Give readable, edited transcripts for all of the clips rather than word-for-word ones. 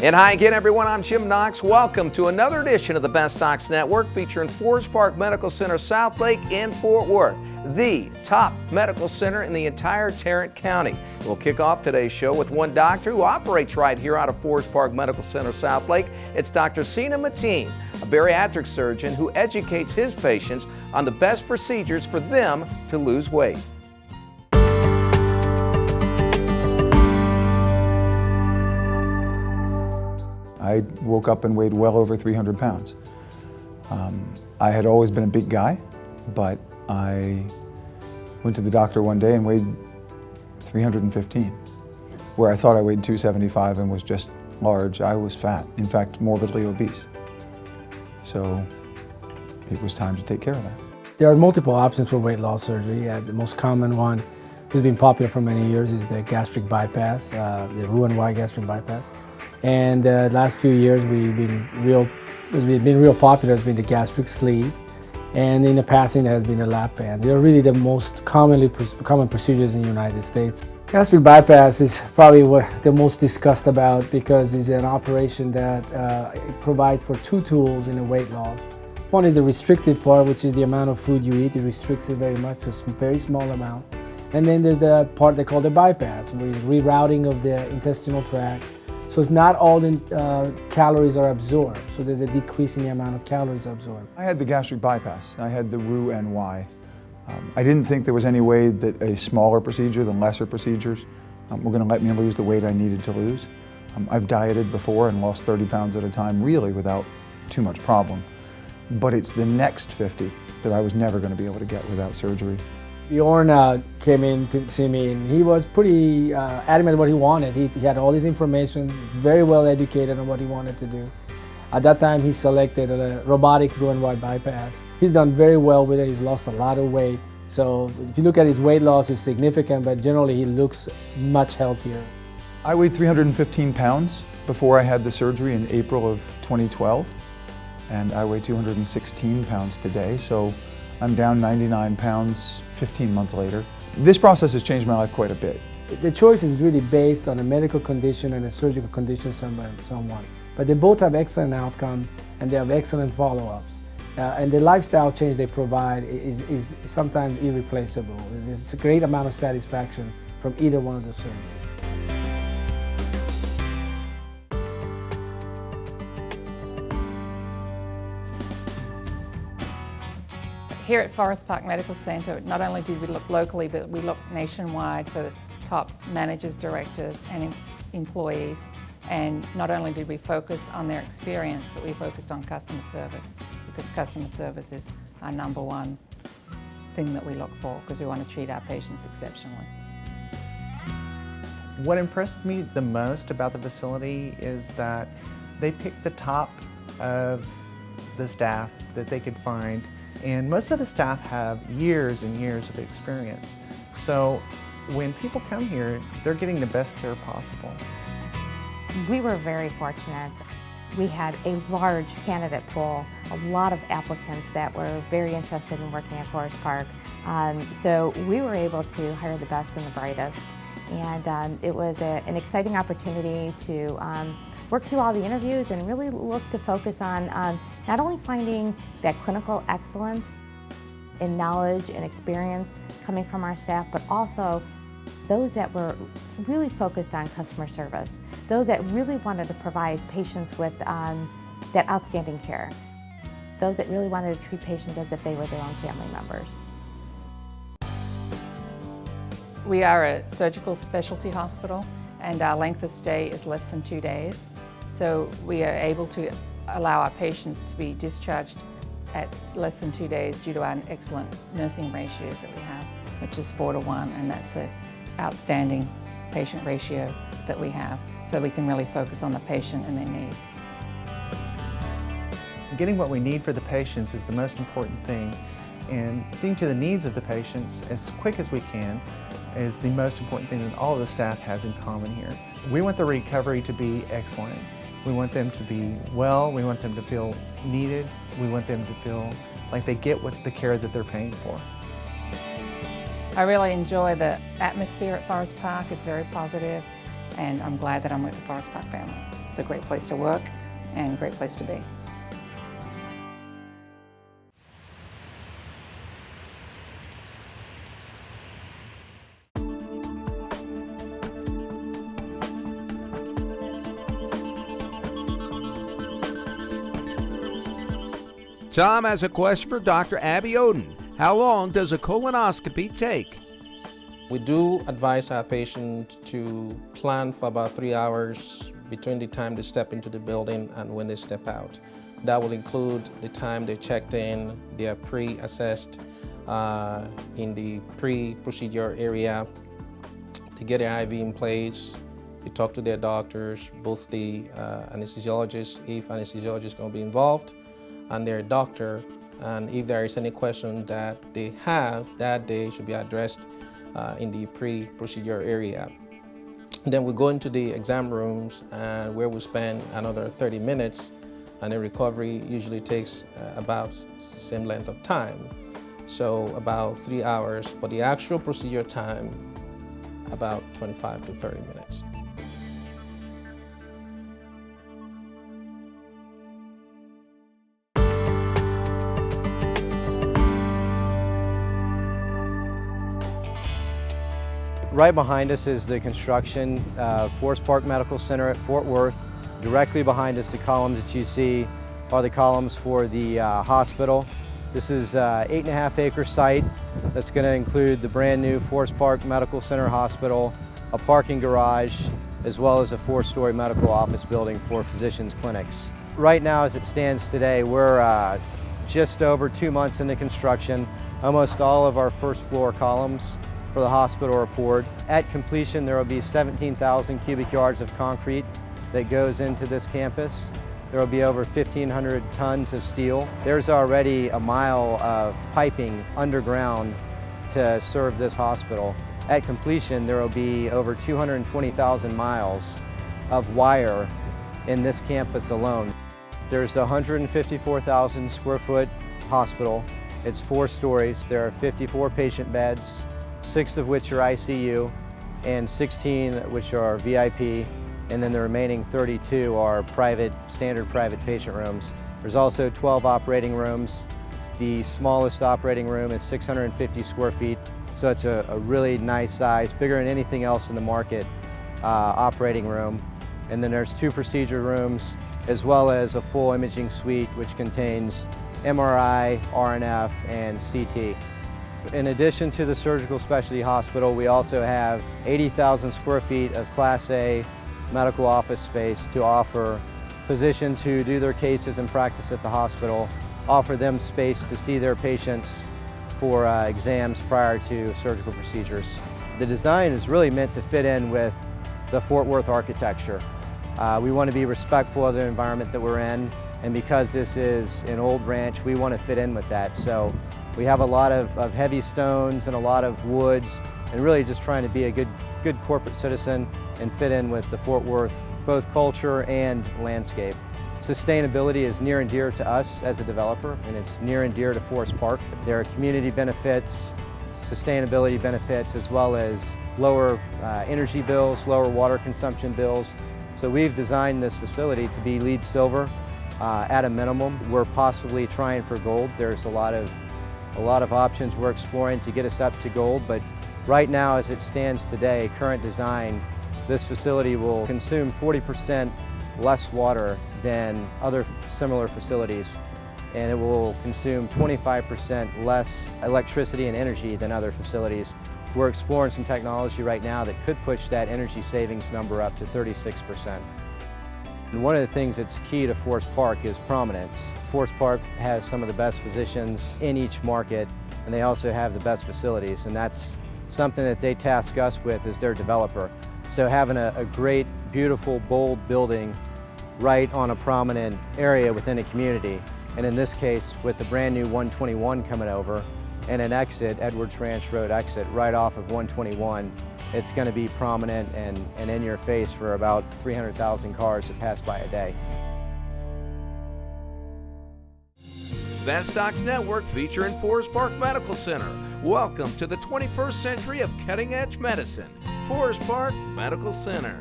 And hi again, everyone. I'm Jim Knox. Welcome to another edition of the Best Docs Network featuring Forest Park Medical Center Southlake in Fort Worth, the top medical center in the entire Tarrant County. We'll kick off today's show with one doctor who operates right here out of Forest Park Medical Center Southlake. It's Dr. Sina Matin, a bariatric surgeon who educates his patients on the best procedures for them to lose weight. I woke up and weighed well over 300 pounds. I had always been a big guy, but I went to the doctor one day and weighed 315. Where I thought I weighed 275 and was just large, I was fat. In fact, morbidly obese. So it was time to take care of that. There are multiple options for weight loss surgery. The most common one, who's been popular for many years, is the gastric bypass, the Roux-en-Y gastric bypass. And the last few years, what's been real popular has been the gastric sleeve, and in the passing there has been a lap band. They're really the most common procedures in the United States. Gastric bypass is probably the most discussed about because it's an operation that it provides for two tools in the weight loss. One is the restricted part, which is the amount of food you eat. It restricts it very much to a very small amount. And then there's the part they call the bypass, which is rerouting of the intestinal tract. So it's not all the calories are absorbed, so there's a decrease in the amount of calories absorbed. I had the gastric bypass. I had the Roux-en-Y. I didn't think there was any way that a smaller procedure than lesser procedures were going to let me lose the weight I needed to lose. I've dieted before and lost 30 pounds at a time really without too much problem. But it's the next 50 that I was never going to be able to get without surgery. Bjorn came in to see me, and he was pretty adamant what he wanted. He had all this information, very well educated on what he wanted to do. At that time, he selected a robotic Roux-en-Y bypass. He's done very well with it. He's lost a lot of weight. So if you look at his weight loss, it's significant, but generally he looks much healthier. I weighed 315 pounds before I had the surgery in April of 2012, and I weigh 216 pounds today. So I'm down 99 pounds 15 months later. This process has changed my life quite a bit. The choice is really based on a medical condition and a surgical condition of someone. But they both have excellent outcomes and they have excellent follow-ups. And the lifestyle change they provide is sometimes irreplaceable. It's a great amount of satisfaction from either one of the surgeries. Here at Forest Park Medical Center, not only do we look locally, but we look nationwide for the top managers, directors, and employees. And not only did we focus on their experience, but we focused on customer service, because customer service is our number one thing that we look for, because we want to treat our patients exceptionally. What impressed me the most about the facility is that they picked the top of the staff that they could find. And most of the staff have years and years of experience. So when people come here, they're getting the best care possible. We were very fortunate. We had a large candidate pool, a lot of applicants that were very interested in working at Forest Park. So we were able to hire the best and the brightest. And it was an exciting opportunity to work through all the interviews and really look to focus on not only finding that clinical excellence in knowledge and experience coming from our staff, but also those that were really focused on customer service, those that really wanted to provide patients with that outstanding care, those that really wanted to treat patients as if they were their own family members. We are a surgical specialty hospital, and our length of stay is less than 2 days. So we are able to allow our patients to be discharged at less than 2 days due to our excellent nursing ratios that we have, which is 4:1, and that's an outstanding patient ratio that we have. So we can really focus on the patient and their needs. Getting what we need for the patients is the most important thing, and seeing to the needs of the patients as quick as we can is the most important thing that all of the staff has in common here. We want the recovery to be excellent. We want them to be well, we want them to feel needed, we want them to feel like they get the care that they're paying for. I really enjoy the atmosphere at Forest Park. It's very positive, and I'm glad that I'm with the Forest Park family. It's a great place to work and a great place to be. Tom has a question for Dr. Abiodun. How long does a colonoscopy take? We do advise our patient to plan for about 3 hours between the time they step into the building and when they step out. That will include the time they checked in, they are pre-assessed in the pre-procedure area, they get their IV in place, they talk to their doctors, both the anesthesiologist, if anesthesiologist is going to be involved, and their doctor, and if there is any question that they have that day should be addressed in the pre-procedure area. Then we go into the exam rooms and where we spend another 30 minutes, and the recovery usually takes about the same length of time. So about 3 hours, but the actual procedure time, about 25 to 30 minutes. Right behind us is the construction of Forest Park Medical Center at Fort Worth. Directly behind us, the columns that you see are the columns for the hospital. This is an 8.5 acre site that's going to include the brand new Forest Park Medical Center Hospital, a parking garage, as well as a 4-story medical office building for physicians' clinics. Right now, as it stands today, we're just over 2 months into construction. Almost all of our first floor columns for the hospital are poured. At completion, there will be 17,000 cubic yards of concrete that goes into this campus. There will be over 1,500 tons of steel. There's already a mile of piping underground to serve this hospital. At completion, there will be over 220,000 miles of wire in this campus alone. There's a 154,000 square foot hospital. It's 4 stories. There are 54 patient beds, 6 of which are ICU, and 16 which are VIP, and then the remaining 32 are standard private patient rooms. There's also 12 operating rooms. The smallest operating room is 650 square feet, so it's a really nice size, bigger than anything else in the market, operating room. And then there's 2 procedure rooms, as well as a full imaging suite which contains MRI, RNF, and CT. In addition to the surgical specialty hospital, we also have 80,000 square feet of Class A medical office space to offer physicians who do their cases and practice at the hospital, offer them space to see their patients for exams prior to surgical procedures. The design is really meant to fit in with the Fort Worth architecture. We want to be respectful of the environment that we're in, and because this is an old ranch, we want to fit in with that. So we have a lot of heavy stones and a lot of woods, and really just trying to be a good corporate citizen and fit in with the Fort Worth, both culture and landscape. Sustainability is near and dear to us as a developer, and it's near and dear to Forest Park. There are community benefits, sustainability benefits, as well as lower energy bills, lower water consumption bills. So we've designed this facility to be LEED Silver at a minimum. We're possibly trying for gold. There's a lot of options we're exploring to get us up to gold, but right now, as it stands today, current design, this facility will consume 40% less water than other similar facilities, and it will consume 25% less electricity and energy than other facilities. We're exploring some technology right now that could push that energy savings number up to 36%. And one of the things that's key to Forest Park is prominence. Forest Park has some of the best physicians in each market, and they also have the best facilities, and that's something that they task us with as their developer. So having a great, beautiful, bold building right on a prominent area within a community, and in this case, with the brand new 121 coming over, and an exit, Edwards Ranch Road exit, right off of 121, it's going to be prominent and in your face for about 300,000 cars that pass by a day. Best Docs Network featuring Forest Park Medical Center. Welcome to the 21st century of cutting-edge medicine. Forest Park Medical Center.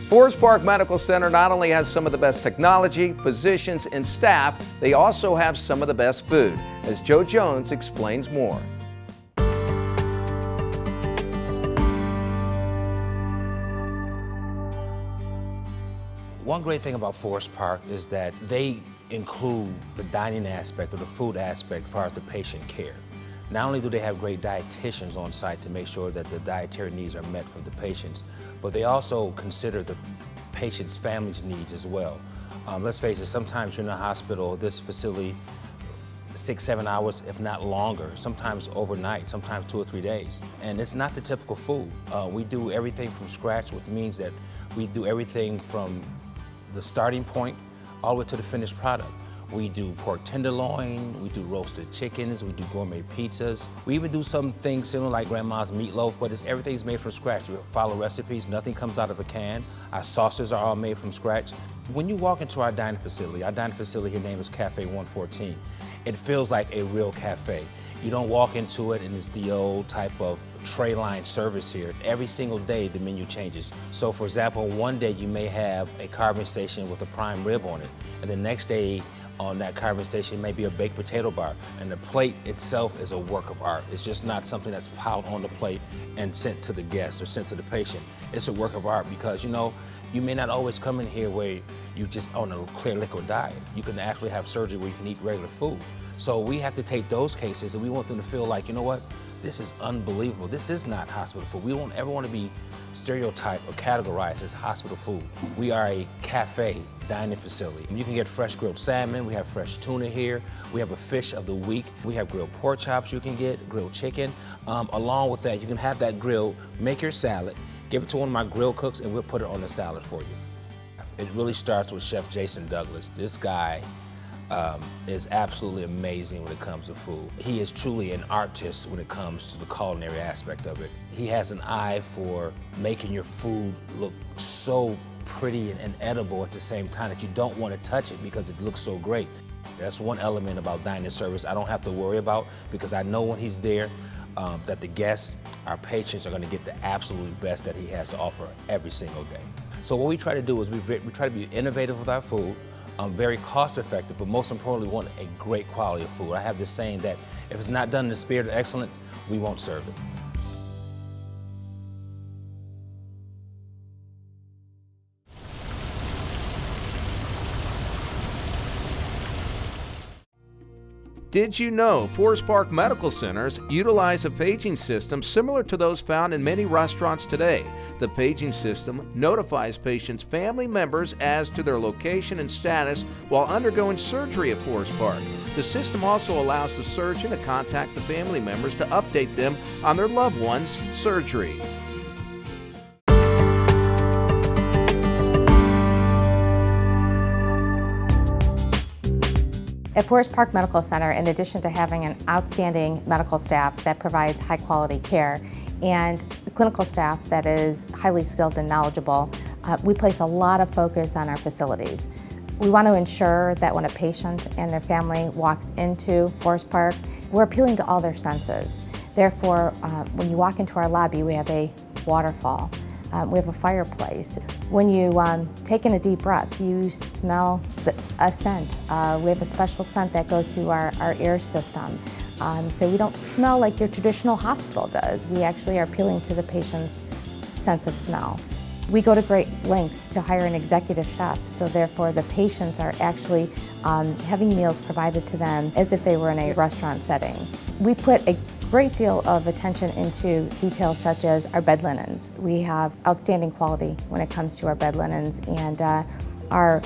Forest Park Medical Center not only has some of the best technology, physicians, and staff, they also have some of the best food, as Joe Jones explains more. One great thing about Forest Park is that they include the dining aspect or the food aspect as far as the patient care. Not only do they have great dietitians on site to make sure that the dietary needs are met for the patients, but they also consider the patient's family's needs as well. Let's face it, sometimes you're in a hospital, this facility, 6-7 hours, if not longer, sometimes overnight, sometimes 2 or 3 days. And it's not the typical food. We do everything from scratch, which means that we do everything from the starting point all the way to the finished product. We do pork tenderloin, we do roasted chickens, we do gourmet pizzas. We even do some things similar like grandma's meatloaf, but everything's made from scratch. We follow recipes, nothing comes out of a can. Our sauces are all made from scratch. When you walk into our dining facility here name is Cafe 114. It feels like a real cafe. You don't walk into it and it's the old type of tray line service here. Every single day the menu changes. So for example, one day you may have a carving station with a prime rib on it, and the next day on that carving station may be a baked potato bar, and the plate itself is a work of art. It's just not something that's piled on the plate and sent to the guest or sent to the patient. It's a work of art because, you know, you may not always come in here where you just on a clear liquid diet. You can actually have surgery where you can eat regular food. So we have to take those cases and we want them to feel like, you know what, this is unbelievable. This is not hospital food. We don't ever want to be stereotyped or categorized as hospital food. We are a cafe dining facility. You can get fresh grilled salmon, we have fresh tuna here, we have a fish of the week, we have grilled pork chops you can get, grilled chicken. Along with that, you can have that grilled, make your salad, give it to one of my grill cooks and we'll put it on the salad for you. It really starts with Chef Jason Douglas. This guy is absolutely amazing when it comes to food. He is truly an artist when it comes to the culinary aspect of it. He has an eye for making your food look so pretty and edible at the same time that you don't want to touch it because it looks so great. That's one element about dining service I don't have to worry about because I know when he's there that the guests, our patients, are going to get the absolute best that he has to offer every single day. So what we try to do is we try to be innovative with our food, very cost effective, but most importantly, we want a great quality of food. I have this saying that if it's not done in the spirit of excellence, we won't serve it. Did you know Forest Park Medical Centers utilize a paging system similar to those found in many restaurants today? The paging system notifies patients' family members as to their location and status while undergoing surgery at Forest Park. The system also allows the surgeon to contact the family members to update them on their loved one's surgery. At Forest Park Medical Center, in addition to having an outstanding medical staff that provides high quality care and clinical staff that is highly skilled and knowledgeable, we place a lot of focus on our facilities. We want to ensure that when a patient and their family walks into Forest Park, we're appealing to all their senses. Therefore, when you walk into our lobby, we have a waterfall. We have a fireplace. When you take in a deep breath, you smell a scent. We have a special scent that goes through our air system. So we don't smell like your traditional hospital does. We actually are appealing to the patient's sense of smell. We go to great lengths to hire an executive chef, so therefore the patients are actually having meals provided to them as if they were in a restaurant setting. We put a great deal of attention into details such as our bed linens. We have outstanding quality when it comes to our bed linens, and our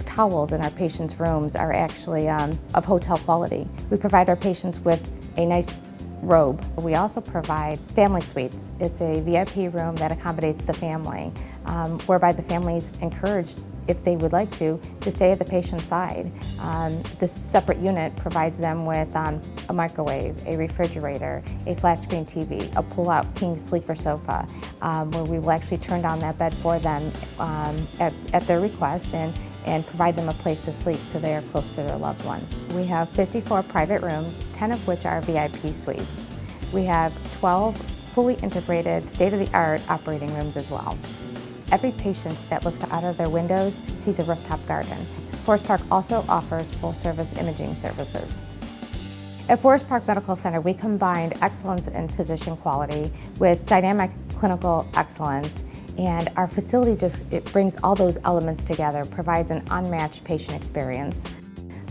towels in our patients' rooms are actually of hotel quality. We provide our patients with a nice robe. We also provide family suites. It's a VIP room that accommodates the family, whereby the family is encouraged, if they would like to stay at the patient's side. This separate unit provides them with a microwave, a refrigerator, a flat screen TV, a pull-out king sleeper sofa, where we will actually turn down that bed for them at their request and provide them a place to sleep so they are close to their loved one. We have 54 private rooms, 10 of which are VIP suites. We have 12 fully integrated, state-of-the-art operating rooms as well. Every patient that looks out of their windows sees a rooftop garden. Forest Park also offers full-service imaging services. At Forest Park Medical Center, we combined excellence in physician quality with dynamic clinical excellence, and our facility it brings all those elements together, provides an unmatched patient experience.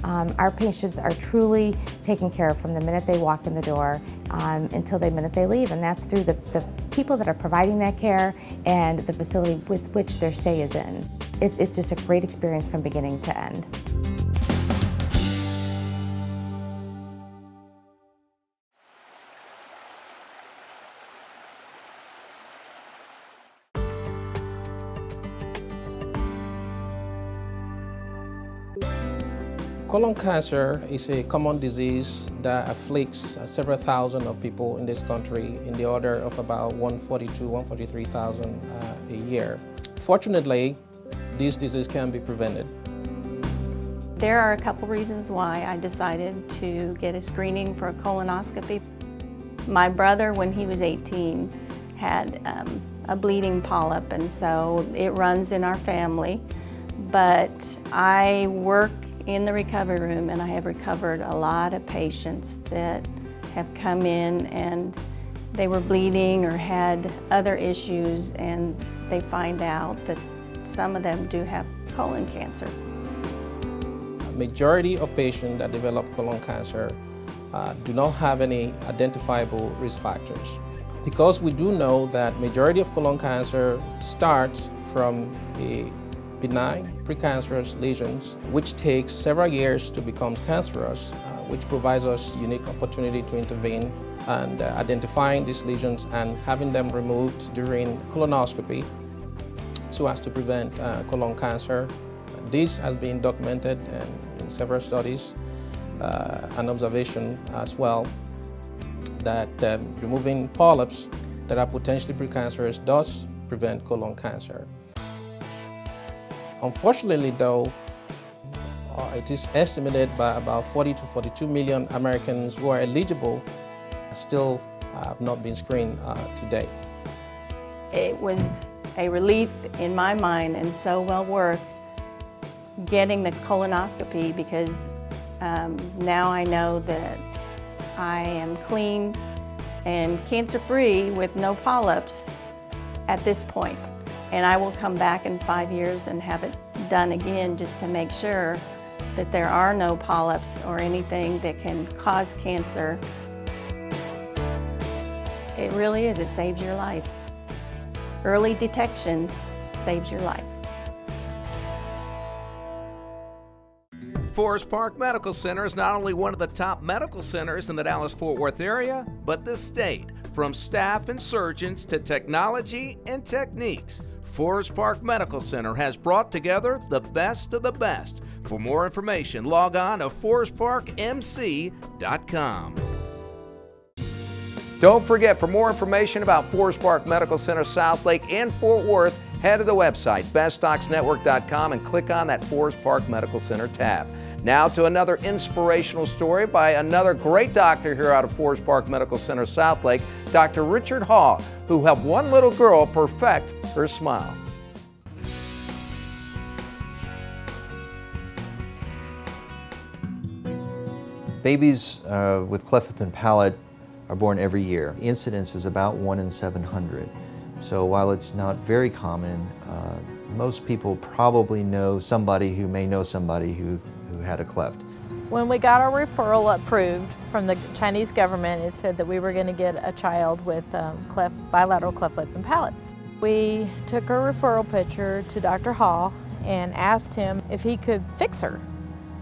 Our patients are truly taken care of from the minute they walk in the door until the minute they leave, and that's through the people that are providing that care and the facility with which their stay is in. It's just a great experience from beginning to end. Colon cancer is a common disease that afflicts several thousand of people in this country, in the order of about 142,000, 143,000 a year. Fortunately, this disease can be prevented. There are a couple reasons why I decided to get a screening for a colonoscopy. My brother, when he was 18, had a bleeding polyp, and so it runs in our family. But I work in the recovery room, and I have recovered a lot of patients that have come in and they were bleeding or had other issues, and they find out that some of them do have colon cancer. Majority of patients that develop colon cancer do not have any identifiable risk factors. Because we do know that majority of colon cancer starts from a benign precancerous lesions, which takes several years to become cancerous, which provides us unique opportunity to intervene and identifying these lesions and having them removed during colonoscopy so as to prevent colon cancer. This has been documented in several studies and observation as well, that removing polyps that are potentially precancerous does prevent colon cancer. Unfortunately though, it is estimated by about 40 to 42 million Americans who are eligible still have not been screened to date. It was a relief in my mind and so well worth getting the colonoscopy, because now I know that I am clean and cancer-free with no polyps at this point. And I will come back in 5 years and have it done again just to make sure that there are no polyps or anything that can cause cancer. It really is, it saves your life. Early detection saves your life. Forest Park Medical Center is not only one of the top medical centers in the Dallas-Fort Worth area, but the state. From staff and surgeons to technology and techniques, Forest Park Medical Center has brought together the best of the best. For more information, log on to forestparkmc.com. Don't forget, for more information about Forest Park Medical Center, Southlake, and Fort Worth, head to the website, bestdocsnetwork.com, and click on that Forest Park Medical Center tab. Now to another inspirational story by another great doctor here out of Forest Park Medical Center, Southlake, Dr. Richard Hall, who helped one little girl perfect her smile. Babies with cleft lip and palate are born every year. The incidence is about 1 in 700. So while it's not very common, most people probably know somebody who may know somebody who had a cleft. When we got our referral approved from the Chinese government, it said that we were going to get a child with bilateral cleft lip and palate. We took our referral picture to Dr. Hall and asked him if he could fix her.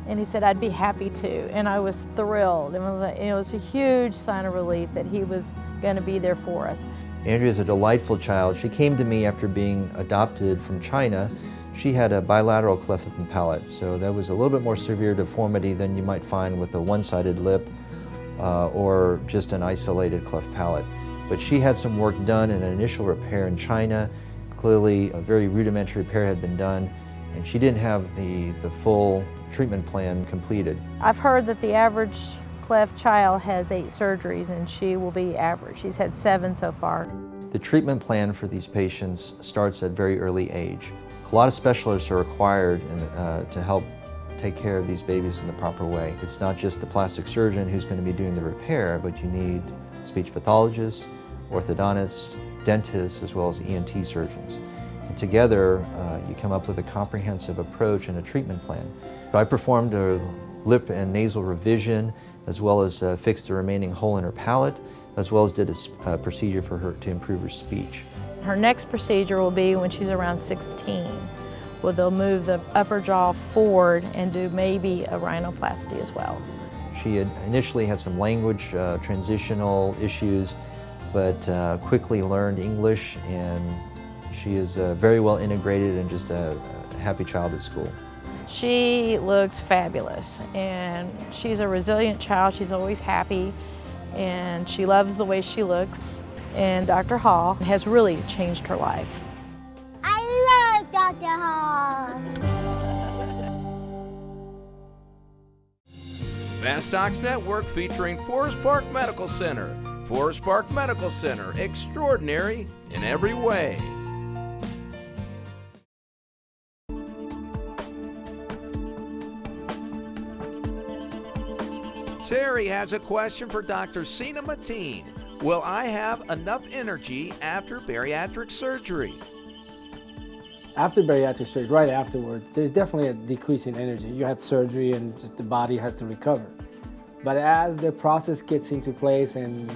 And he said, I'd be happy to. And I was thrilled. It was a huge sign of relief that he was going to be there for us. Andrea's a delightful child. She came to me after being adopted from China. She had a bilateral cleft lip and palate, so that was a little bit more severe deformity than you might find with a one-sided lip or just an isolated cleft palate. But she had some work done in an initial repair in China. Clearly, a very rudimentary repair had been done, and she didn't have the full treatment plan completed. I've heard that the average cleft child has 8 surgeries, and she will be average. She's had 7 so far. The treatment plan for these patients starts at very early age. A lot of specialists are required to help take care of these babies in the proper way. It's not just the plastic surgeon who's going to be doing the repair, but you need speech pathologists, orthodontists, dentists, as well as ENT surgeons. And together, you come up with a comprehensive approach and a treatment plan. So I performed a lip and nasal revision, as well as fixed the remaining hole in her palate, as well as did a procedure for her to improve her speech. Her next procedure will be when she's around 16. Well, they'll move the upper jaw forward and do maybe a rhinoplasty as well. She had initially had some language transitional issues, but quickly learned English, and she is very well integrated and just a happy child at school. She looks fabulous, and she's a resilient child. She's always happy, and she loves the way she looks. And Dr. Hall has really changed her life. I love Dr. Hall. Best Docs Network featuring Forest Park Medical Center. Forest Park Medical Center, extraordinary in every way. Terry has a question for Dr. Sina Matin. Will I have enough energy after bariatric surgery? After bariatric surgery, right afterwards, there's definitely a decrease in energy. You had surgery and just the body has to recover. But as the process gets into place and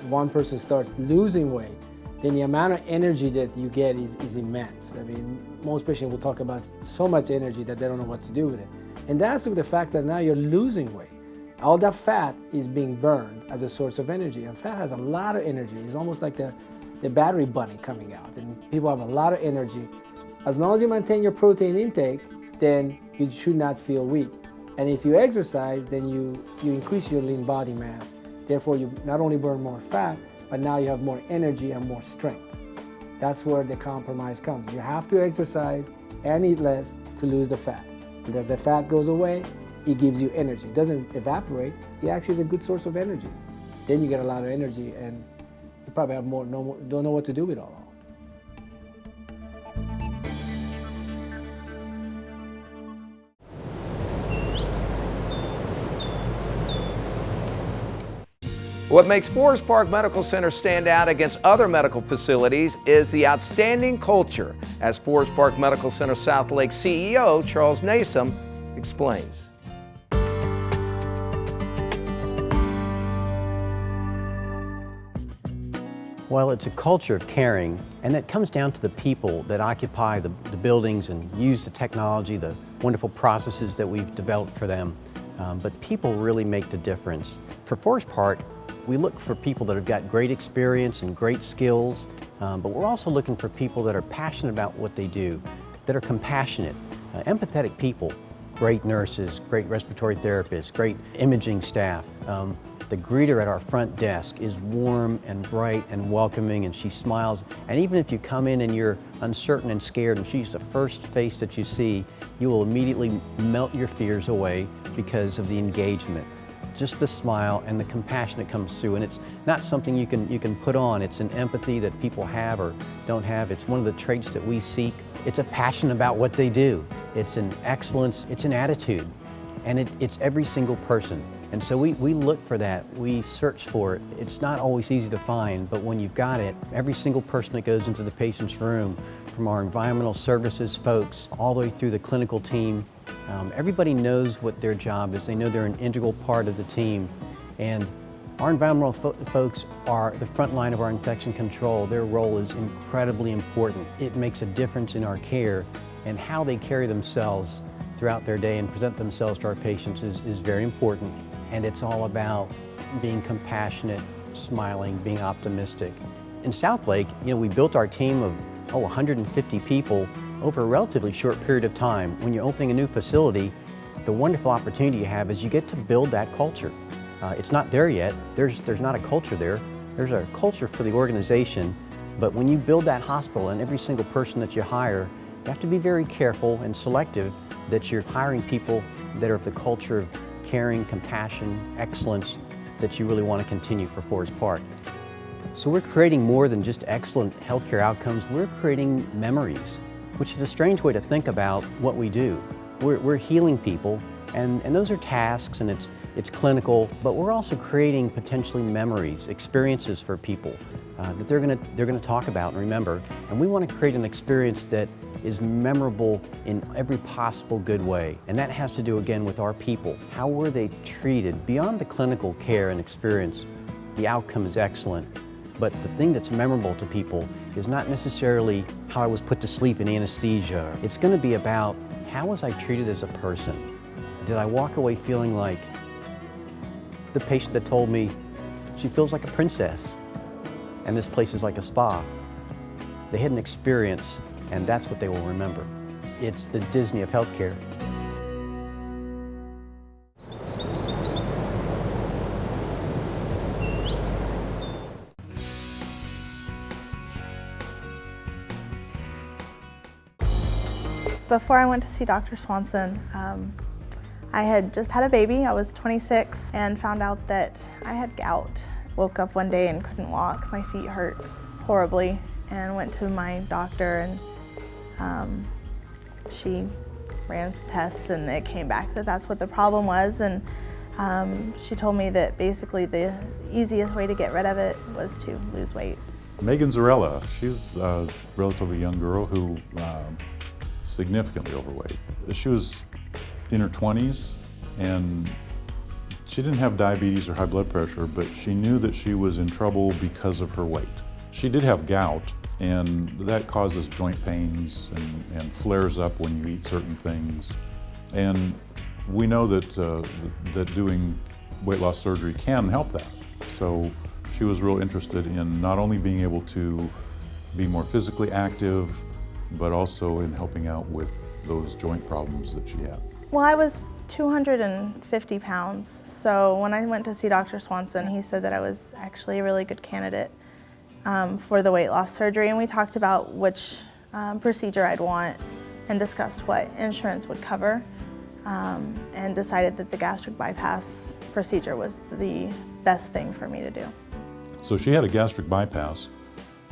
one person starts losing weight, then the amount of energy that you get is immense. I mean, most patients will talk about so much energy that they don't know what to do with it. And that's due to the fact that now you're losing weight. All that fat is being burned as a source of energy. And fat has a lot of energy. It's almost like the battery bunny coming out. And people have a lot of energy. As long as you maintain your protein intake, then you should not feel weak. And if you exercise, then you increase your lean body mass. Therefore, you not only burn more fat, but now you have more energy and more strength. That's where the compromise comes. You have to exercise and eat less to lose the fat. And as the fat goes away, it gives you energy. It doesn't evaporate. It actually is a good source of energy. Then you get a lot of energy, and you probably have don't know what to do with it all. What makes Forest Park Medical Center stand out against other medical facilities is the outstanding culture, as Forest Park Medical Center Southlake CEO Charles Nasem explains. Well, it's a culture of caring, and that comes down to the people that occupy the buildings and use the technology, the wonderful processes that we've developed for them. But people really make the difference. For Forest Park, we look for people that have got great experience and great skills, but we're also looking for people that are passionate about what they do, that are compassionate, empathetic people, great nurses, great respiratory therapists, great imaging staff. The greeter at our front desk is warm and bright and welcoming, and she smiles. And even if you come in and you're uncertain and scared and she's the first face that you see, you will immediately melt your fears away because of the engagement. Just the smile and the compassion that comes through, and it's not something you can put on. It's an empathy that people have or don't have. It's one of the traits that we seek. It's a passion about what they do. It's an excellence, it's an attitude, and it's every single person. And so we look for that, we search for it. It's not always easy to find, but when you've got it, every single person that goes into the patient's room, from our environmental services folks all the way through the clinical team, everybody knows what their job is. They know they're an integral part of the team. And our environmental folks are the front line of our infection control. Their role is incredibly important. It makes a difference in our care, and how they carry themselves throughout their day and present themselves to our patients is very important. And it's all about being compassionate, smiling, being optimistic. In Southlake, we built our team of 150 people over a relatively short period of time. When you're opening a new facility, the wonderful opportunity you have is you get to build that culture. It's not there yet. There's not a culture there. There's a culture for the organization, but when you build that hospital and every single person that you hire, you have to be very careful and selective that you're hiring people that are of the culture of caring, compassion, excellence that you really want to continue for Forest Park. So we're creating more than just excellent healthcare outcomes, we're creating memories, which is a strange way to think about what we do. We're healing people, and those are tasks, and it's clinical, but we're also creating potentially memories, experiences for people that they're gonna talk about and remember. And we want to create an experience that is memorable in every possible good way. And that has to do, again, with our people. How were they treated? Beyond the clinical care and experience, the outcome is excellent. But the thing that's memorable to people is not necessarily how I was put to sleep in anesthesia. It's going to be about how was I treated as a person? Did I walk away feeling like the patient that told me she feels like a princess and this place is like a spa? They had an experience, and that's what they will remember. It's the Disney of healthcare. Before I went to see Dr. Swanson, I had just had a baby. I was 26 and found out that I had gout. Woke up one day and couldn't walk. My feet hurt horribly, and went to my doctor, and she ran some tests, and it came back that that's what the problem was. And she told me that basically the easiest way to get rid of it was to lose weight. Megan Zarella, she's a relatively young girl who significantly overweight. She was in her 20s, and she didn't have diabetes or high blood pressure, but she knew that she was in trouble because of her weight. She did have gout, and that causes joint pains and flares up when you eat certain things. And we know that, that doing weight loss surgery can help that. So she was real interested in not only being able to be more physically active, but also in helping out with those joint problems that she had. Well, I was 250 pounds, so when I went to see Dr. Swanson, he said that I was actually a really good candidate for the weight loss surgery, and we talked about which procedure I'd want and discussed what insurance would cover, and decided that the gastric bypass procedure was the best thing for me to do. So she had a gastric bypass,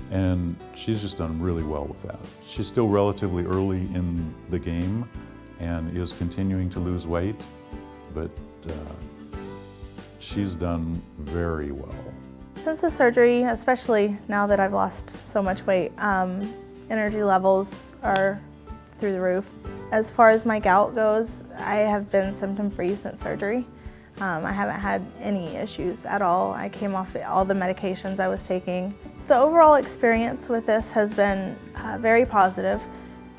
and she's just done really well with that. She's still relatively early in the game and is continuing to lose weight, but she's done very well. Since the surgery, especially now that I've lost so much weight, energy levels are through the roof. As far as my gout goes, I have been symptom-free since surgery. I haven't had any issues at all. I came off all the medications I was taking. The overall experience with this has been very positive.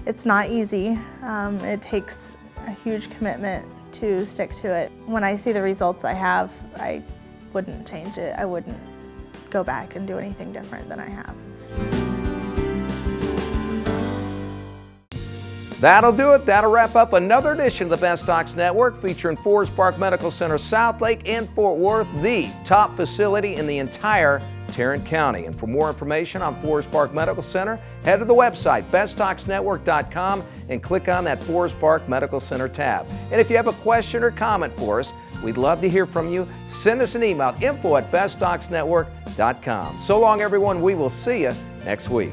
It's not easy. It takes a huge commitment to stick to it. When I see the results I have, I wouldn't change it. I wouldn't go back and do anything different than I have. That'll do it. That'll wrap up another edition of the Best Docs Network featuring Forest Park Medical Center, Southlake and Fort Worth, the top facility in the entire Tarrant County. And for more information on Forest Park Medical Center, head to the website, bestdocsnetwork.com, and click on that Forest Park Medical Center tab. And if you have a question or comment for us, we'd love to hear from you. Send us an email, info@bestdocsnetwork.com. So long, everyone. We will see you next week.